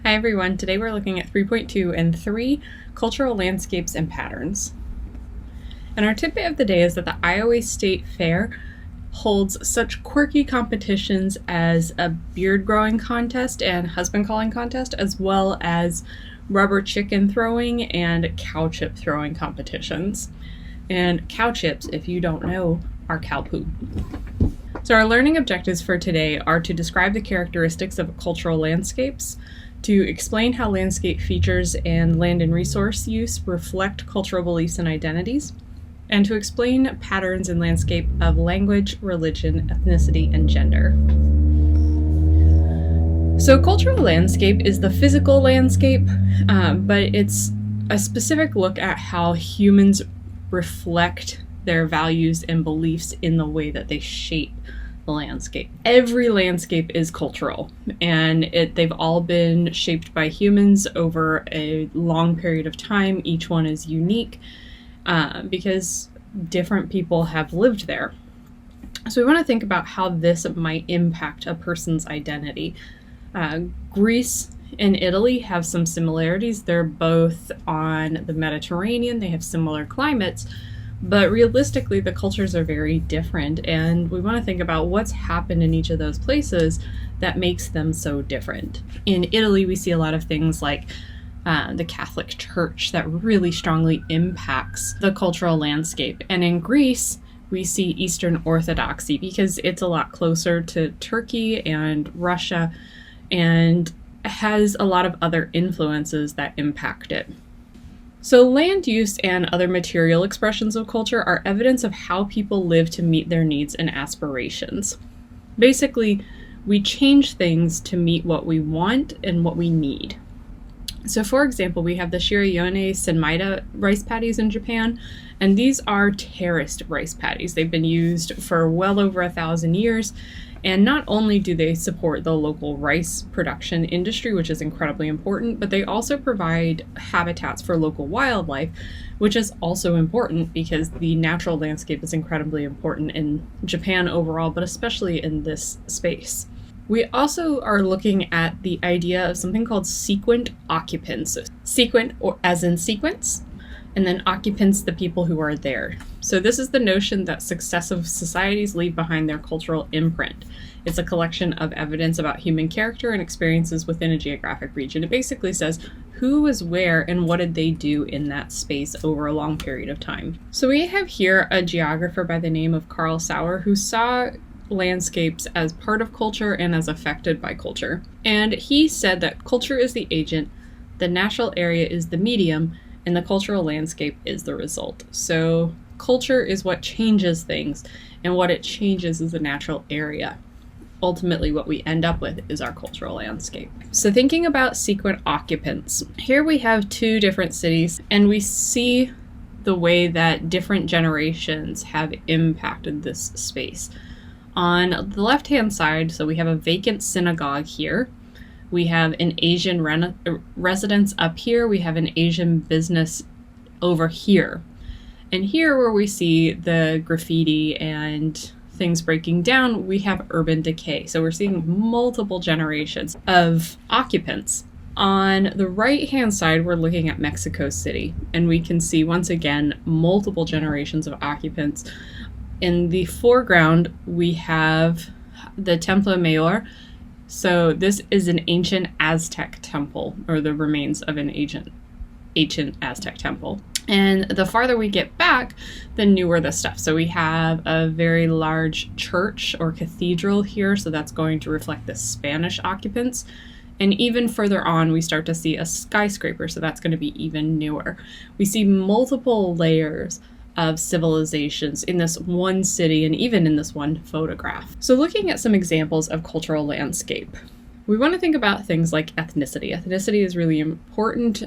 Hi everyone, today we're looking at 3.2 and 3, cultural landscapes and patterns. And our tidbit of the day is that the Iowa State Fair holds such quirky competitions as a beard growing contest and husband calling contest, as well as rubber chicken throwing and cow chip throwing competitions. And cow chips, if you don't know, are cow poop. So our learning objectives for today are to describe the characteristics of cultural landscapes, to explain how landscape features and land and resource use reflect cultural beliefs and identities, and to explain patterns in landscape of language, religion, ethnicity, and gender. So cultural landscape is the physical landscape, but it's a specific look at how humans reflect their values and beliefs in the way that they shape the landscape. Every landscape is cultural, and they've all been shaped by humans over a long period of time. Each one is unique because different people have lived there. So we want to think about how this might impact a person's identity. Greece and Italy have some similarities. They're both on the Mediterranean. They have similar climates, but realistically, the cultures are very different, and we want to think about what's happened in each of those places that makes them so different. In Italy, we see a lot of things like the Catholic Church that really strongly impacts the cultural landscape. And in Greece, we see Eastern Orthodoxy because it's a lot closer to Turkey and Russia and has a lot of other influences that impact it. So land use and other material expressions of culture are evidence of how people live to meet their needs and aspirations. Basically, we change things to meet what we want and what we need. So for example, we have the Shirayone Senmaida rice paddies in Japan, and these are terraced rice paddies. They've been used for well over 1,000 years. And not only do they support the local rice production industry, which is incredibly important, but they also provide habitats for local wildlife, which is also important because the natural landscape is incredibly important in Japan overall, but especially in this space. We also are looking at the idea of something called sequent occupants. Sequent, or as in sequence, and then occupants, the people who are there. So this is the notion that successive societies leave behind their cultural imprint. It's a collection of evidence about human character and experiences within a geographic region. It basically says who was where and what did they do in that space over a long period of time. So we have here a geographer by the name of Carl Sauer who saw landscapes as part of culture and as affected by culture. And he said that culture is the agent, the natural area is the medium, and the cultural landscape is the result. So culture is what changes things, and what it changes is the natural area. Ultimately, what we end up with is our cultural landscape. So thinking about sequent occupants, here we have two different cities, and we see the way that different generations have impacted this space. On the left-hand side, so we have a vacant synagogue here. We have an Asian residence up here. We have an Asian business over here. And here where we see the graffiti and things breaking down, we have urban decay. So we're seeing multiple generations of occupants. On the right-hand side, we're looking at Mexico City, and we can see once again multiple generations of occupants. In the foreground, we have the Templo Mayor. So this is an ancient Aztec temple, or the remains of an ancient Aztec temple. And the farther we get back, the newer the stuff. So we have a very large church or cathedral here, so that's going to reflect the Spanish occupants. And even further on, we start to see a skyscraper, so that's going to be even newer. We see multiple layers of civilizations in this one city and even in this one photograph. So looking at some examples of cultural landscape, we want to think about things like ethnicity. Ethnicity is really important,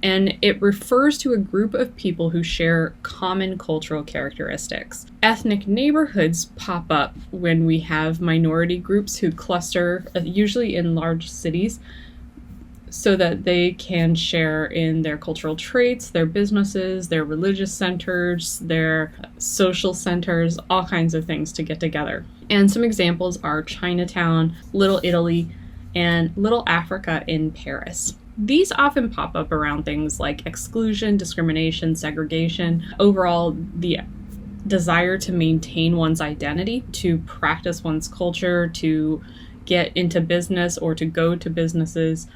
and it refers to a group of people who share common cultural characteristics. Ethnic neighborhoods pop up when we have minority groups who cluster, usually in large cities, so that they can share in their cultural traits, their businesses, their religious centers, their social centers, all kinds of things to get together. And some examples are Chinatown, Little Italy, and Little Africa in Paris. These often pop up around things like exclusion, discrimination, segregation, overall the desire to maintain one's identity, to practice one's culture, to get into business or to go to businesses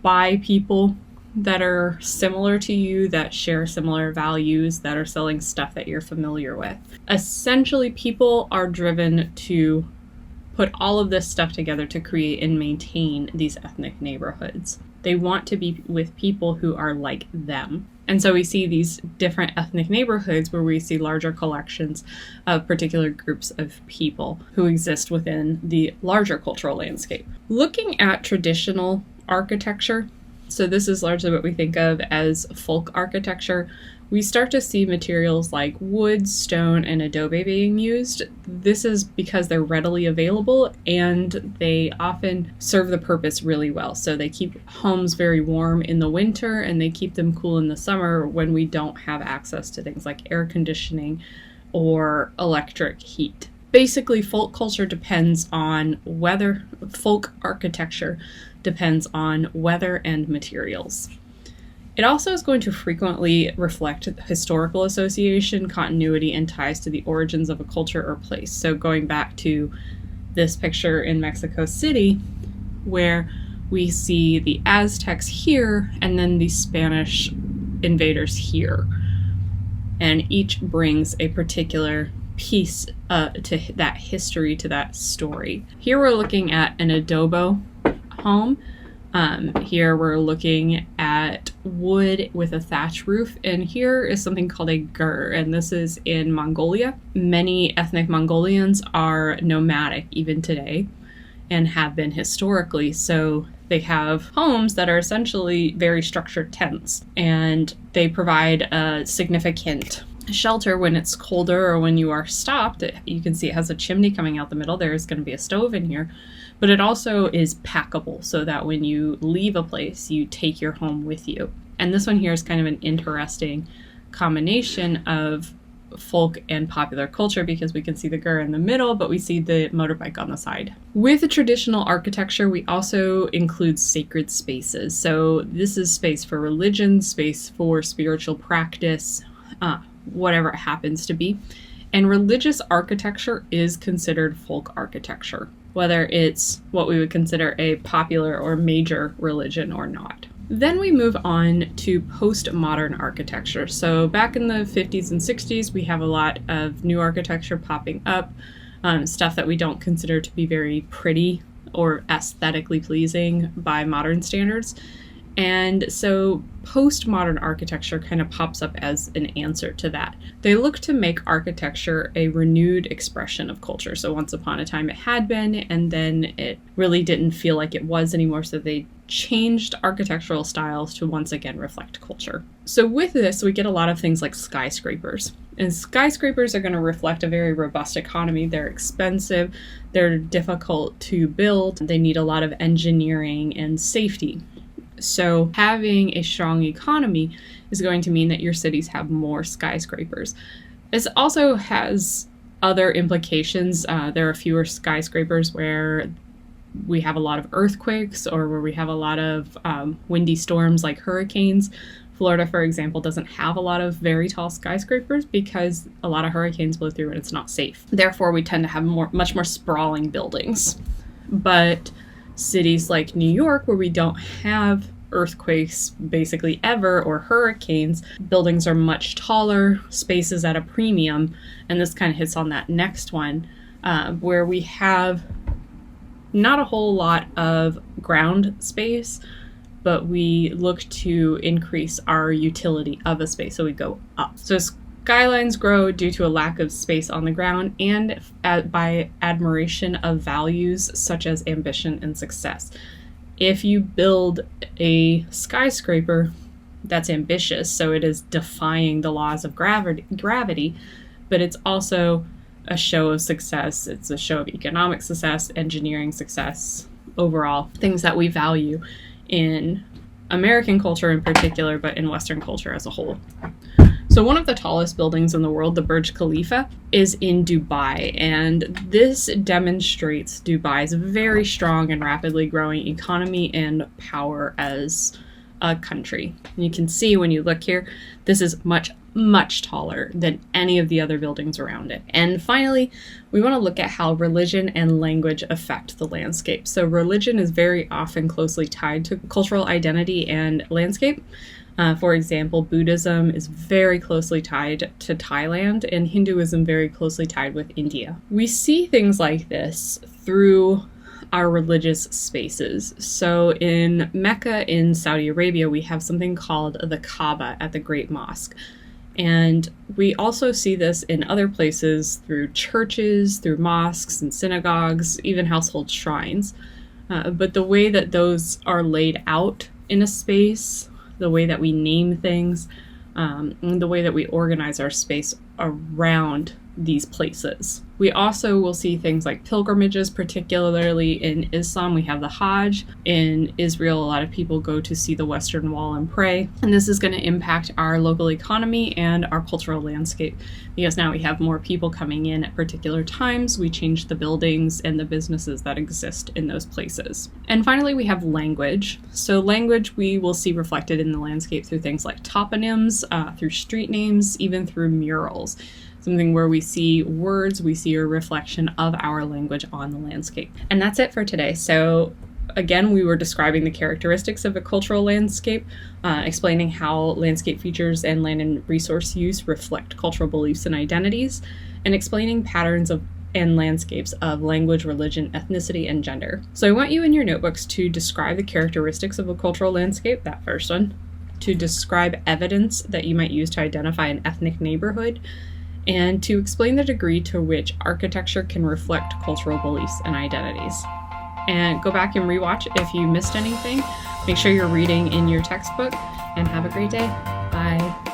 by people that are similar to you, that share similar values, that are selling stuff that you're familiar with. Essentially, people are driven to put all of this stuff together to create and maintain these ethnic neighborhoods. They want to be with people who are like them. And so we see these different ethnic neighborhoods where we see larger collections of particular groups of people who exist within the larger cultural landscape. Looking at traditional architecture, so this is largely what we think of as folk architecture, we start to see materials like wood, stone, and adobe being used. This is because they're readily available and they often serve the purpose really well. So they keep homes very warm in the winter and they keep them cool in the summer when we don't have access to things like air conditioning or electric heat. Basically, folk architecture depends on weather and materials. It also is going to frequently reflect historical association, continuity, and ties to the origins of a culture or place. So going back to this picture in Mexico City, where we see the Aztecs here and then the Spanish invaders here. And each brings a particular piece to that history, to that story. Here we're looking at an adobe home. Here we're looking at wood with a thatch roof, and here is something called a gur, and this is in Mongolia. Many ethnic Mongolians are nomadic even today and have been historically, so they have homes that are essentially very structured tents, and they provide a significant shelter when it's colder or when you are stopped. You can see it has a chimney coming out the middle. There's going to be a stove in here, but it also is packable so that when you leave a place, you take your home with you. And this one here is kind of an interesting combination of folk and popular culture because we can see the gur in the middle, but we see the motorbike on the side. With traditional architecture, we also include sacred spaces. So this is space for religion, space for spiritual practice, whatever it happens to be. And religious architecture is considered folk architecture, whether it's what we would consider a popular or major religion or not. Then we move on to postmodern architecture. So back in the 50s and 60s, we have a lot of new architecture popping up, stuff that we don't consider to be very pretty or aesthetically pleasing by modern standards. And so postmodern architecture kind of pops up as an answer to that. They look to make architecture a renewed expression of culture. So once upon a time it had been, and then it really didn't feel like it was anymore. So they changed architectural styles to once again reflect culture. So with this, we get a lot of things like skyscrapers. And skyscrapers are going to reflect a very robust economy. They're expensive, they're difficult to build, they need a lot of engineering and safety. So having a strong economy is going to mean that your cities have more skyscrapers. This also has other implications. There are fewer skyscrapers where we have a lot of earthquakes or where we have a lot of windy storms like hurricanes. Florida, for example, doesn't have a lot of very tall skyscrapers because a lot of hurricanes blow through and it's not safe. Therefore, we tend to have much more sprawling buildings. But cities like New York, where we don't have earthquakes basically ever or hurricanes, buildings are much taller, space is at a premium, and this kind of hits on that next one, where we have not a whole lot of ground space, but we look to increase our utility of a space, so we go up. So skylines grow due to a lack of space on the ground and by admiration of values such as ambition and success. If you build a skyscraper that's ambitious, so it is defying the laws of gravity, but it's also a show of success. It's a show of economic success, engineering success, overall, things that we value in American culture in particular, but in Western culture as a whole. So one of the tallest buildings in the world, the Burj Khalifa, is in Dubai, and this demonstrates Dubai's very strong and rapidly growing economy and power as a country. And you can see when you look here, this is much taller than any of the other buildings around it. And finally, we want to look at how religion and language affect the landscape. So religion is very often closely tied to cultural identity and landscape. For example, Buddhism is very closely tied to Thailand, and Hinduism very closely tied with India. We see things like this through our religious spaces. So in Mecca in Saudi Arabia, we have something called the Kaaba at the Great Mosque. And we also see this in other places through churches, through mosques and synagogues, even household shrines. But the way that those are laid out in a space, the way that we name things, and the way that we organize our space around these places. We also will see things like pilgrimages, particularly in Islam. We have the Hajj. In Israel, a lot of people go to see the Western Wall and pray. And this is going to impact our local economy and our cultural landscape, because now we have more people coming in at particular times. We change the buildings and the businesses that exist in those places. And finally, we have language. So language we will see reflected in the landscape through things like toponyms, through street names, even through murals. Something where we see words, we see a reflection of our language on the landscape. And that's it for today. So again, we were describing the characteristics of a cultural landscape, explaining how landscape features and land and resource use reflect cultural beliefs and identities, and explaining patterns of and landscapes of language, religion, ethnicity, and gender. So I want you in your notebooks to describe the characteristics of a cultural landscape, that first one, to describe evidence that you might use to identify an ethnic neighborhood, and to explain the degree to which architecture can reflect cultural beliefs and identities. And go back and rewatch if you missed anything. Make sure you're reading in your textbook, and have a great day. Bye.